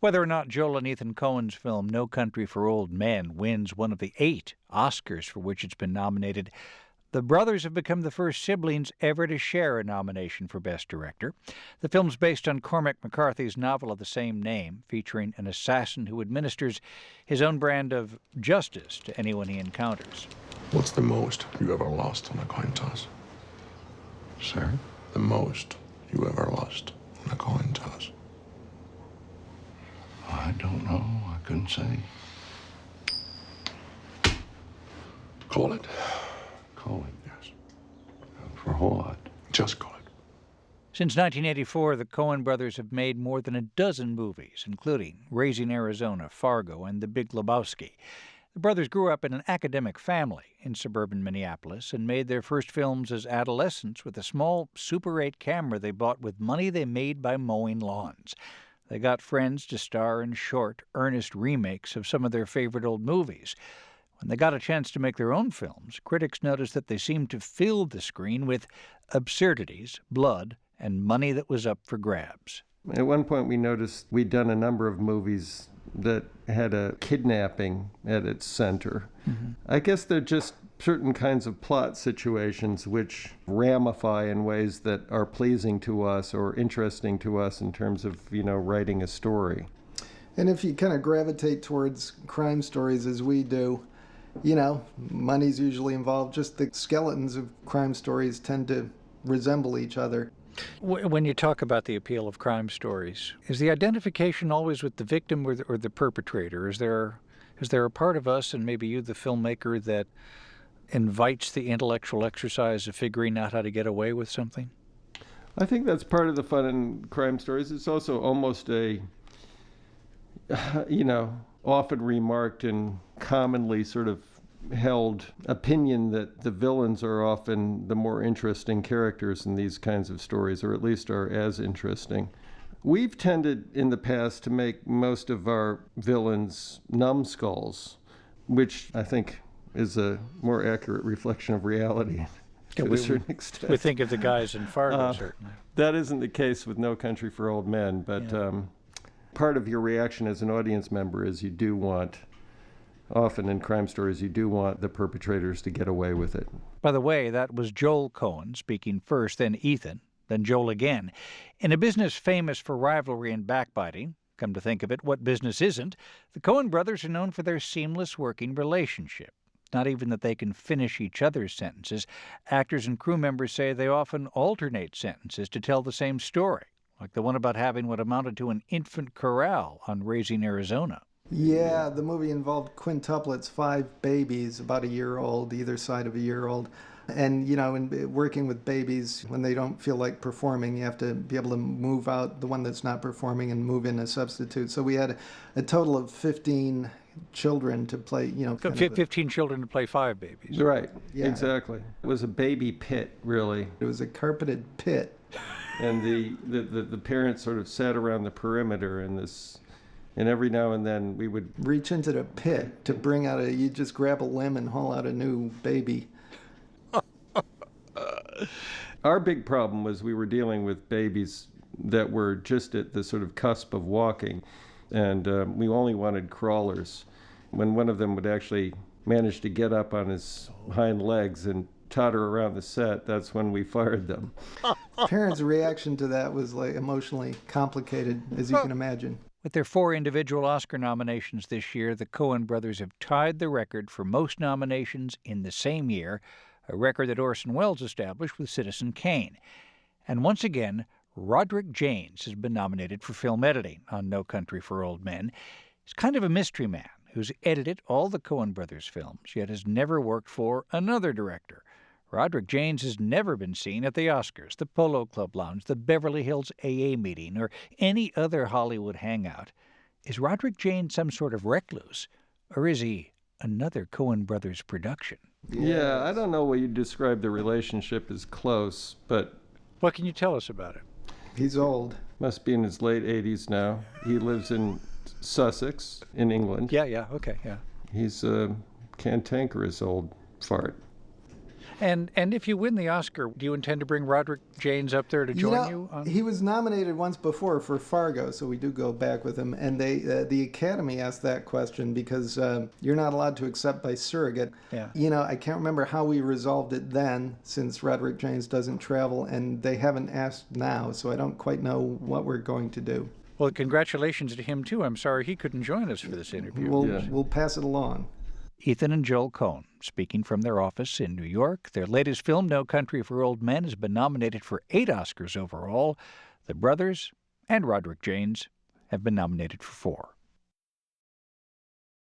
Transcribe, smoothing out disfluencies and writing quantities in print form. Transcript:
Whether or not Joel and Ethan Coen's film No Country for Old Men wins one of the 8 Oscars for which it's been nominated, the brothers have become the first siblings ever to share a nomination for Best Director. The film's based on Cormac McCarthy's novel of the same name, featuring an assassin who administers his own brand of justice to anyone he encounters. What's the most you ever lost on a coin toss? Sir? The most you ever lost on a coin toss? I don't know. I couldn't say. Call it. Call it. Yes. For what? Just call it. Since 1984, the Coen brothers have made more than a dozen movies, including Raising Arizona, Fargo, and The Big Lebowski. The brothers grew up in an academic family in suburban Minneapolis and made their first films as adolescents with a small Super 8 camera they bought with money they made by mowing lawns. They got friends to star in short, earnest remakes of some of their favorite old movies. When they got a chance to make their own films, critics noticed that they seemed to fill the screen with absurdities, blood, and money that was up for grabs. At one point we noticed we'd done a number of movies that had a kidnapping at its center. Mm-hmm. I guess they're just certain kinds of plot situations which ramify in ways that are pleasing to us or interesting to us in terms of, writing a story. And if you kind of gravitate towards crime stories as we do, money's usually involved. Just the skeletons of crime stories tend to resemble each other. When you talk about the appeal of crime stories, is the identification always with the victim or the perpetrator? Is there a part of us, and maybe you, the filmmaker, that invites the intellectual exercise of figuring out how to get away with something? I think that's part of the fun in crime stories. It's also almost a, often remarked and commonly sort of held opinion that the villains are often the more interesting characters in these kinds of stories, or at least are as interesting. We've tended in the past to make most of our villains numbskulls, which I think is a more accurate reflection of reality to a certain extent. We think of the guys in Fargo, certainly. That isn't the case with No Country for Old Men, but part of your reaction as an audience member is you do want, often in crime stories, you do want the perpetrators to get away with it. By the way, that was Joel Coen speaking first, then Ethan, then Joel again. In a business famous for rivalry and backbiting, come to think of it, what business isn't, the Coen brothers are known for their seamless working relationship. Not even that they can finish each other's sentences. Actors and crew members say they often alternate sentences to tell the same story, like the one about having what amounted to an infant corral on Raising Arizona. Yeah, the movie involved quintuplets, 5 babies, about a year old, either side of a year old. And, in working with babies, when they don't feel like performing, you have to be able to move out the one that's not performing and move in a substitute. So we had a total of 15 children to play, 15 children to play 5 babies. Right, Yeah. exactly. It was a baby pit, really. It was a carpeted pit. And the parents sort of sat around the perimeter in this. And every now and then we would reach into the pit to bring out you just grab a limb and haul out a new baby. Our big problem was we were dealing with babies that were just at the sort of cusp of walking, and we only wanted crawlers. When one of them would actually manage to get up on his hind legs and totter around the set, that's when we fired them. Parents' reaction to that was like emotionally complicated, as you can imagine. With their 4 individual Oscar nominations this year, the Coen brothers have tied the record for most nominations in the same year, a record that Orson Welles established with Citizen Kane. And once again, Roderick Jaynes has been nominated for film editing on No Country for Old Men. He's kind of a mystery man who's edited all the Coen brothers' films, yet has never worked for another director. Roderick Jaynes has never been seen at the Oscars, the Polo Club Lounge, the Beverly Hills AA meeting, or any other Hollywood hangout. Is Roderick Jaynes some sort of recluse, or is he another Coen brothers production? Yeah, I don't know what you describe the relationship as close, but... What can you tell us about it? He's old. Must be in his late 80s now. He lives in Sussex, in England. Yeah, okay. He's a cantankerous old fart. And if you win the Oscar, do you intend to bring Roderick Jaynes up there to join you? He was nominated once before for Fargo, so we do go back with him. And the Academy asked that question because you're not allowed to accept by surrogate. Yeah. I can't remember how we resolved it then, since Roderick Jaynes doesn't travel, and they haven't asked now, so I don't quite know what we're going to do. Well, congratulations to him, too. I'm sorry he couldn't join us for this interview. We'll pass it along. Ethan and Joel Coen, speaking from their office in New York. Their latest film, No Country for Old Men, has been nominated for 8 Oscars overall. The brothers and Roderick Jaynes have been nominated for 4.